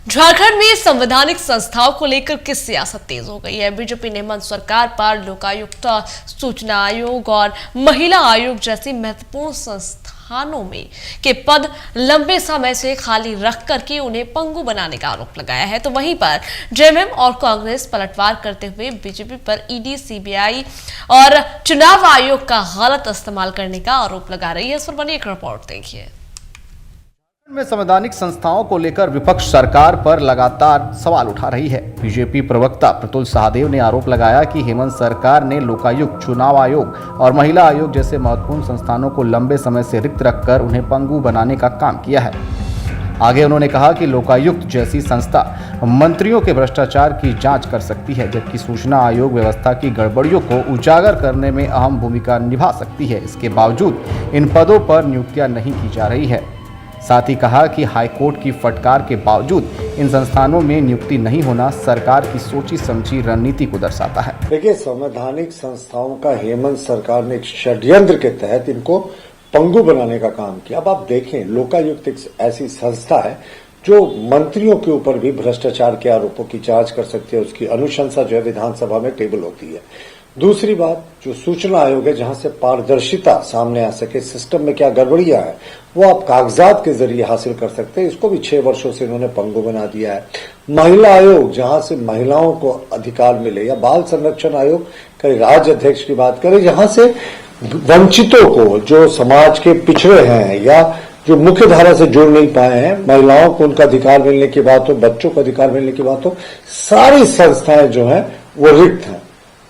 झारखंड में संवैधानिक संस्थाओं को लेकर किस सियासत तेज हो गई है। बीजेपी ने हेमंत सरकार पर लोकायुक्त, सूचना आयोग और महिला आयोग जैसी महत्वपूर्ण संस्थानों में के पद लंबे समय से खाली रख करके उन्हें पंगु बनाने का आरोप लगाया है। तो वहीं पर जेएमएम और कांग्रेस पलटवार करते हुए बीजेपी पर ईडी, सीबीआई और चुनाव आयोग का गलत इस्तेमाल करने का आरोप लगा रही है। इस पर बनी एक रिपोर्ट देखिए। में संवैधानिक संस्थाओं को लेकर विपक्ष सरकार पर लगातार सवाल उठा रही है। बीजेपी प्रवक्ता प्रतुल सहदेव ने आरोप लगाया कि हेमंत सरकार ने लोकायुक्त, चुनाव आयोग और महिला आयोग जैसे महत्वपूर्ण संस्थानों को लंबे समय से रिक्त रखकर उन्हें पंगु बनाने का काम किया है। आगे उन्होंने कहा कि लोकायुक्त जैसी संस्था मंत्रियों के भ्रष्टाचार की जांच कर सकती है, जबकि सूचना आयोग व्यवस्था की गड़बड़ियों को उजागर करने में अहम भूमिका निभा सकती है। इसके बावजूद इन पदों पर नियुक्तियां नहीं की जा रही है। साथ ही कहा कि हाईकोर्ट की फटकार के बावजूद इन संस्थानों में नियुक्ति नहीं होना सरकार की सोची समझी रणनीति को दर्शाता है। देखिए, संवैधानिक संस्थाओं का हेमंत सरकार ने एक षड्यंत्र के तहत इनको पंगु बनाने का काम किया। अब आप देखें, लोकायुक्त एक ऐसी संस्था है जो मंत्रियों के ऊपर भी भ्रष्टाचार के आरोपों की जांच कर सकती है। उसकी अनुशंसा जो है विधानसभा में टेबल होती है। दूसरी बात, जो सूचना आयोग है, जहां से पारदर्शिता सामने आ सके, सिस्टम में क्या गड़बड़ियां है वो आप कागजात के जरिए हासिल कर सकते हैं। इसको भी 6 वर्षों से इन्होंने पंगु बना दिया है। महिला आयोग, जहां से महिलाओं को अधिकार मिले, या बाल संरक्षण आयोग, कई राज्य अध्यक्ष की बात करें, जहां से वंचितों को, जो समाज के पिछड़े हैं या जो मुख्य धारा से जुड़ नहीं पाए हैं, महिलाओं को उनका अधिकार मिलने की बात हो, बच्चों को अधिकार मिलने की बात हो, सारी संस्थाएं जो हैं वो रिक्त हैं।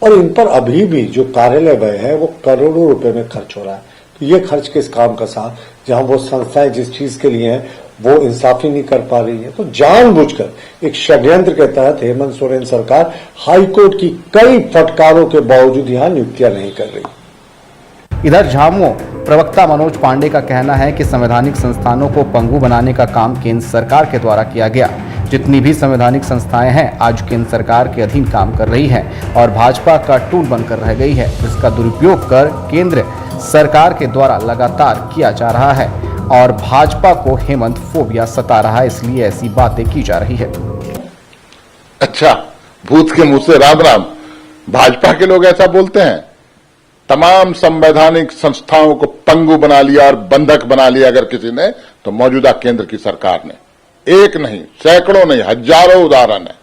और इन पर अभी भी जो कार्यालय व्यय है वो करोड़ों रुपए में खर्च हो रहा है। तो ये खर्च किस काम का साथ, जहां वो संस्थाएं जिस चीज के लिए हैं वो इंसाफी नहीं कर पा रही है। तो जानबूझकर एक षड्यंत्र के तहत हेमंत सोरेन सरकार हाईकोर्ट की कई फटकारों के बावजूद यहां नियुक्तियां नहीं कर रही। इधर झामुमो प्रवक्ता मनोज पांडे का कहना है कि संवैधानिक संस्थानों को पंगु बनाने का काम केंद्र सरकार के द्वारा किया गया। जितनी भी संवैधानिक संस्थाएं हैं आज केंद्र सरकार के अधीन काम कर रही हैं और भाजपा का टूल बनकर रह गई है। इसका दुरुपयोग कर केंद्र सरकार के द्वारा लगातार किया जा रहा है और भाजपा को हेमंत फोबिया सता रहा है, इसलिए ऐसी बातें की जा रही है। अच्छा, भूत के मुंह से राम राम। भाजपा के लोग ऐसा बोलते हैं। तमाम संवैधानिक संस्थाओं को पंगु बना लिया और बंधक बना लिया अगर किसी ने, तो मौजूदा केंद्र की सरकार ने। एक नहीं, सैकड़ों नहीं, हजारों उदाहरण है।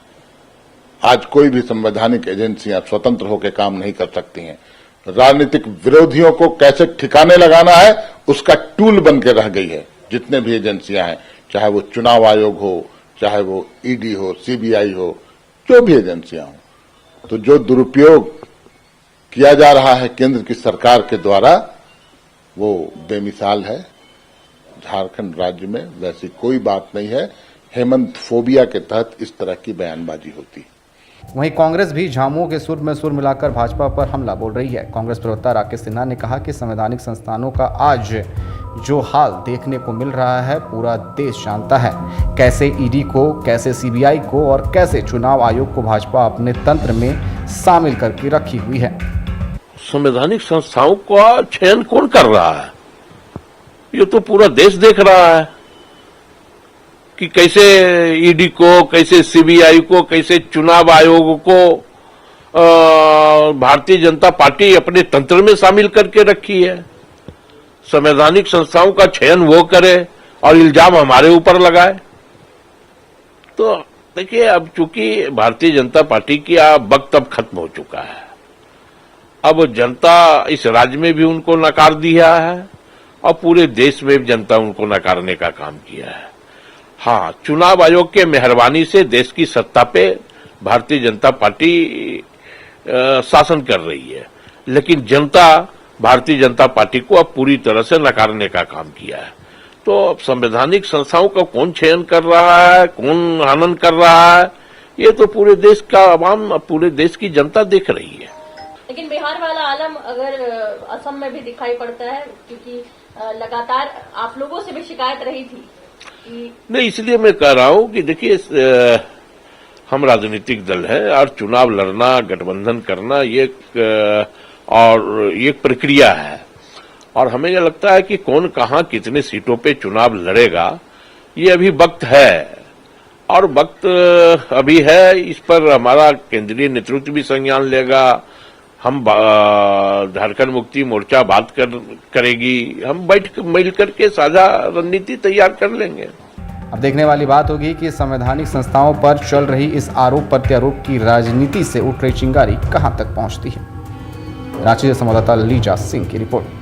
आज कोई भी संवैधानिक एजेंसियां स्वतंत्र होकर काम नहीं कर सकती हैं। राजनीतिक विरोधियों को कैसे ठिकाने लगाना है उसका टूल बन के रह गई है। जितने भी एजेंसियां हैं, चाहे वो चुनाव आयोग हो, चाहे वो ईडी हो, सीबीआई हो, जो भी एजेंसियां हो, तो जो दुरुपयोग किया जा रहा है केंद्र की सरकार के द्वारा वो बेमिसाल है। झारखंड राज्य में वैसी कोई बात नहीं है। हेमंत फोबिया के तहत इस तरह की बयानबाजी होती है। वहीं कांग्रेस भी झामुमो के सुर में सुर मिलाकर भाजपा पर हमला बोल रही है। कांग्रेस प्रवक्ता राकेश सिन्हा ने कहा कि संवैधानिक संस्थानों का आज जो हाल देखने को मिल रहा है पूरा देश जानता है। कैसे ईडी को, कैसे सीबीआई को और कैसे चुनाव आयोग को भाजपा अपने तंत्र में शामिल करके रखी हुई है। संवैधानिक संस्थाओं का चयन कौन कर रहा है? ये तो पूरा देश देख रहा है कि कैसे ईडी को, कैसे सीबीआई को, कैसे चुनाव आयोग को भारतीय जनता पार्टी अपने तंत्र में शामिल करके रखी है। संवैधानिक संस्थाओं का चयन वो करे और इल्जाम हमारे ऊपर लगाए। तो देखिए, अब चूंकि भारतीय जनता पार्टी की वक्त अब खत्म हो चुका है। अब जनता इस राज्य में भी उनको नकार दिया है और पूरे देश में भी जनता उनको नकारने का काम किया है। हाँ, चुनाव आयोग के मेहरबानी से देश की सत्ता पे भारतीय जनता पार्टी शासन कर रही है, लेकिन जनता भारतीय जनता पार्टी को अब पूरी तरह से नकारने का काम किया है। तो अब संवैधानिक संस्थाओं का कौन चयन कर रहा है, कौन हनन कर रहा है, ये तो पूरे देश का आवाम, पूरे देश की जनता देख रही है। लेकिन बिहार वाला आलम अगर असम में भी दिखाई पड़ता है, क्योंकि लगातार आप लोगों से भी शिकायत रही थी कि... नहीं, इसलिए मैं कह रहा हूं कि देखिए, हम राजनीतिक दल है और चुनाव लड़ना, गठबंधन करना ये एक प्रक्रिया है और हमें यह लगता है कि कौन कहां कितने सीटों पे चुनाव लड़ेगा ये अभी वक्त है और वक्त अभी है, इस पर हमारा केंद्रीय नेतृत्व भी संज्ञान लेगा। हम झारखंड मुक्ति मोर्चा बात करेगी, हम मिल करके साझा रणनीति तैयार कर लेंगे। अब देखने वाली बात होगी कि संवैधानिक संस्थाओं पर चल रही इस आरोप प्रत्यारोप की राजनीति से उठ रही चिंगारी कहां तक पहुंचती है। रांची से संवाददाता लीजा सिंह की रिपोर्ट।